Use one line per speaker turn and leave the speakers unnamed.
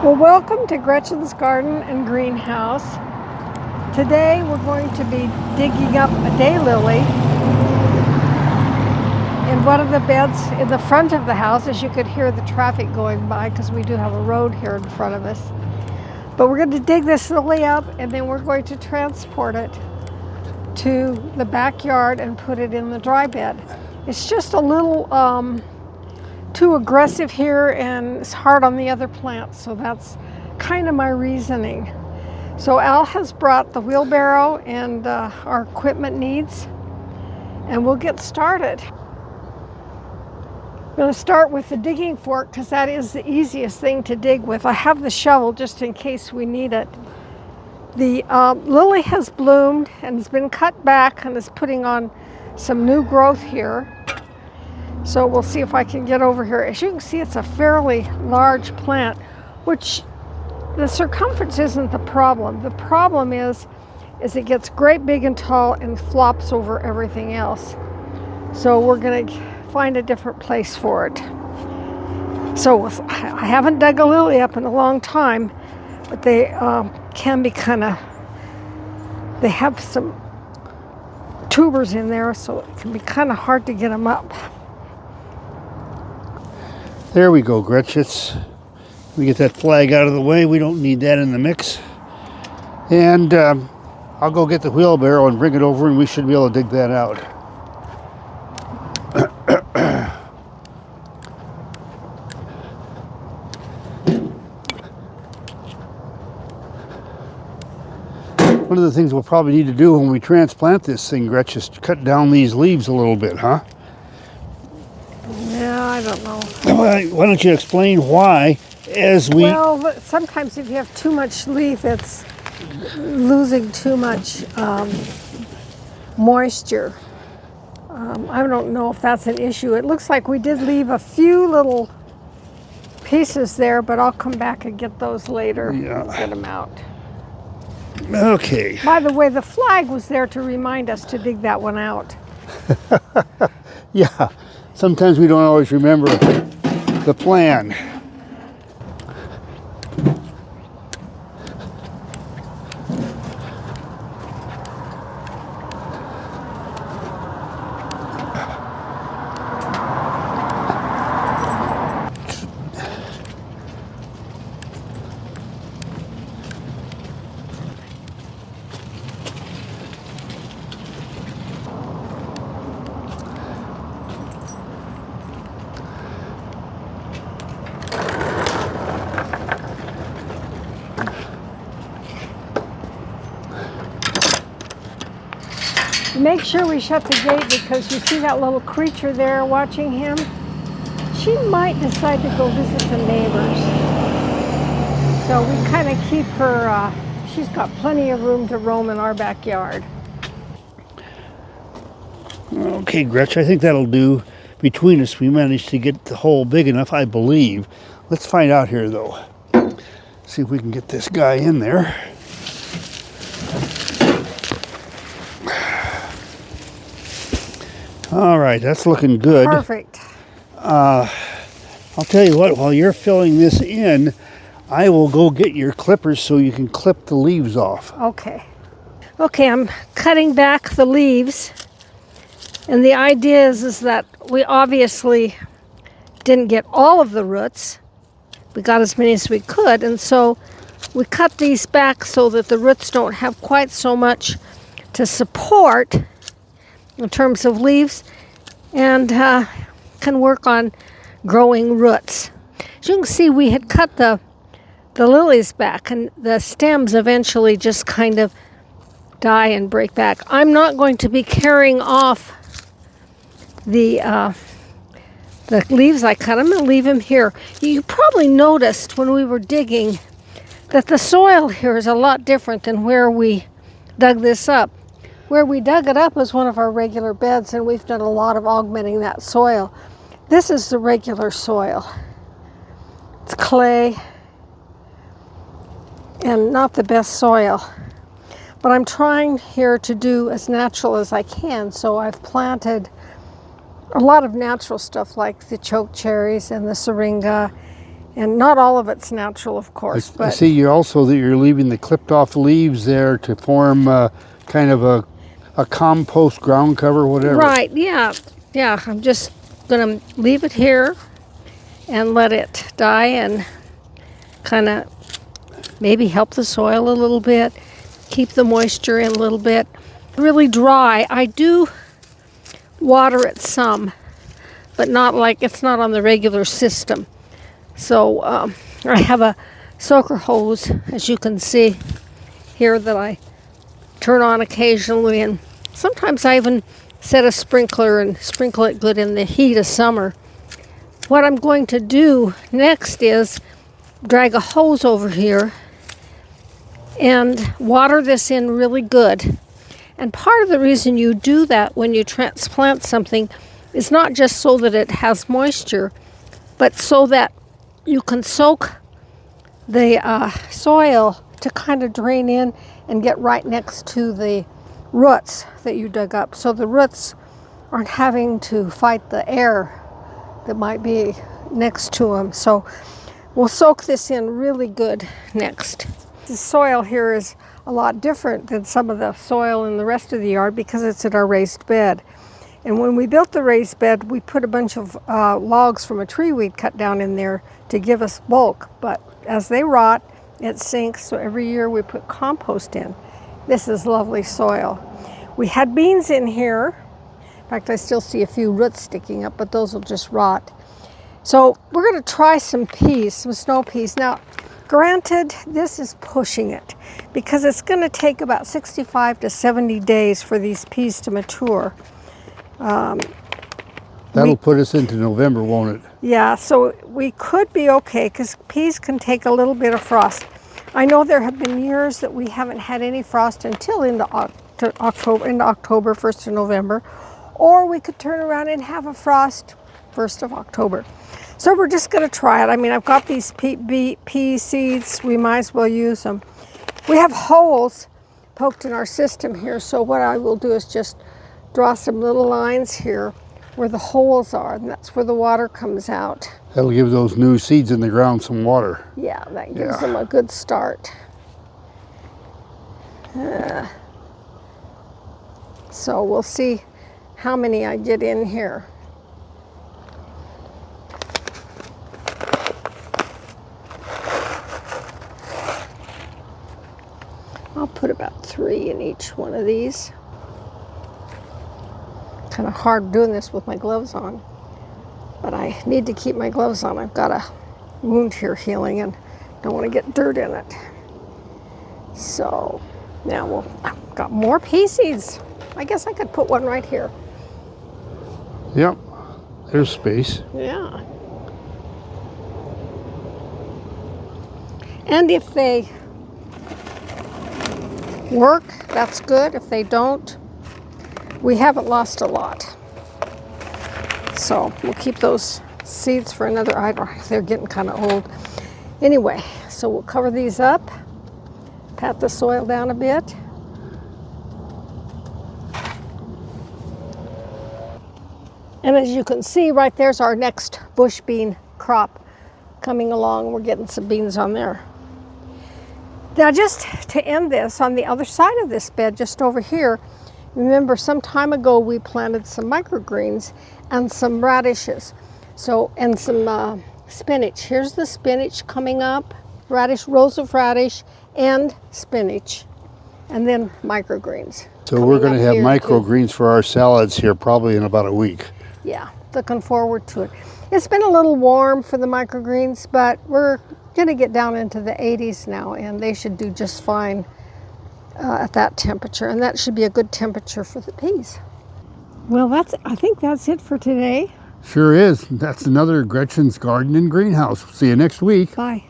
Well, welcome to Gretchen's Garden and Greenhouse. Today we're going to be digging up a daylily in one of the beds in the front of the house, as you could hear the traffic going by because we do have a road here in front of us. But we're going to dig this lily up and then we're going to transport it to the backyard and put it in the dry bed. It's just a little too aggressive here and it's hard on the other plants, so that's kind of my reasoning. So Al has brought the wheelbarrow and our equipment needs, and we'll get started. I'm going to start with the digging fork because that is the easiest thing to dig with. I have the shovel just in case we need it. The lily has bloomed and has been cut back and is putting on some new growth here. So we'll see if I can get over here. As you can see, it's a fairly large plant, which the circumference isn't the problem. The problem is it gets great big and tall and flops over everything else. So we're going to find a different place for it. So I haven't dug a lily up in a long time, but they can be they have some tubers in there, so it can be kind of hard to get them up.
There we go, Gretchen. We get that flag out of the way. We don't need that in the mix. And I'll go get the wheelbarrow and bring it over, and we should be able to dig that out. One of the things we'll probably need to do when we transplant this thing, Gretchen, is to cut down these leaves a little bit, huh?
Yeah, I don't know.
Why don't you explain why as we...
Well, sometimes if you have too much leaf, it's losing too much moisture. I don't know if that's an issue. It looks like we did leave a few little pieces there, but I'll come back and get those later.
Yeah.
Get them out.
Okay.
By the way, the flag was there to remind us to dig that one out.
Yeah. Sometimes we don't always remember the plan.
Make sure we shut the gate because you see that little creature there watching him? She might decide to go visit the neighbors. So we kind of keep her, she's got plenty of room to roam in our backyard.
Okay, Gretchen, I think that'll do. Between us, we managed to get the hole big enough, I believe. Let's find out here, though. See if we can get this guy in there. All right, that's looking good.
Perfect.
I'll tell you what, while you're filling this in, I will go get your clippers so you can clip the leaves off.
Okay. Okay, I'm cutting back the leaves. And the idea is that we obviously didn't get all of the roots. We got as many as we could. And so we cut these back so that the roots don't have quite so much to support in terms of leaves, and can work on growing roots. As you can see, we had cut the lilies back, and the stems eventually just kind of die and break back. I'm not going to be carrying off the leaves I cut. I'm going to leave them here. You probably noticed when we were digging that the soil here is a lot different than where we dug this up. Where we dug it up is one of our regular beds, and we've done a lot of augmenting that soil. This is the regular soil. It's clay and not the best soil. But I'm trying here to do as natural as I can, so I've planted a lot of natural stuff like the choke cherries and the syringa And not all of it's natural, of course.
I
But
see you also that you're leaving the clipped off leaves there to form kind of a compost ground cover, whatever.
right, yeah. Yeah, I'm just going to leave it here and let it die and kind of maybe help the soil a little bit, keep the moisture in a little bit. Really dry. I do water it some, but not like it's not on the regular system. So I have a soaker hose, as you can see here, that I turn on occasionally, and sometimes I even set a sprinkler and sprinkle it good in the heat of summer. What I'm going to do next is drag a hose over here and water this in really good. And part of the reason you do that when you transplant something is not just so that it has moisture, but so that you can soak the soil to kind of drain in and get right next to the roots that you dug up. So the roots aren't having to fight the air that might be next to them. So we'll soak this in really good next. The soil here is a lot different than some of the soil in the rest of the yard because it's in our raised bed. And when we built the raised bed, we put a bunch of logs from a tree we'd cut down in there to give us bulk. But as they rot, it sinks. So every year we put compost in. This is lovely soil. We had beans in here. In fact, I still see a few roots sticking up, but those will just rot. So we're going to try some peas, some snow peas. Now, granted, this is pushing it because it's going to take about 65 to 70 days for these peas to mature.
That'll put us into November, won't it?
Yeah, so we could be okay because peas can take a little bit of frost. I know there have been years that we haven't had any frost until into October, 1st of November, or we could turn around and have a frost 1st of October. So we're just going to try it. I mean, I've got these pea seeds. We might as well use them. We have holes poked in our system here, so what I will do is just draw some little lines here where the holes are, and that's where the water comes out.
That'll give those new seeds in the ground some water.
Yeah, that gives them a good start. So we'll see how many I get in here. I'll put about 3 in each one of these. Kind of hard doing this with my gloves on, but I need to keep my gloves on. I've got a wound here healing and don't want to get dirt in it. So now I've got more pea seeds. I guess I could put one right here.
Yep, there's space.
Yeah. And if they work, that's good. If they don't, we haven't lost a lot. So we'll keep those seeds for another, they're getting kind of old. Anyway, so we'll cover these up, pat the soil down a bit. And as you can see, right there's our next bush bean crop coming along. We're getting some beans on there. Now just to end this, on the other side of this bed, just over here, remember some time ago we planted some microgreens and some radishes. So, and some spinach. Here's the spinach coming up, radish, rows of radish and spinach, and then microgreens.
So we're going to have microgreens for our salads here probably in about a week.
Yeah, looking forward to it. It's been a little warm for the microgreens, but we're going to get down into the 80s now, and they should do just fine at that temperature, and that should be a good temperature for the peas. Well, I think that's it for today.
Sure is. That's another Gretchen's Garden and Greenhouse. See you next week.
Bye.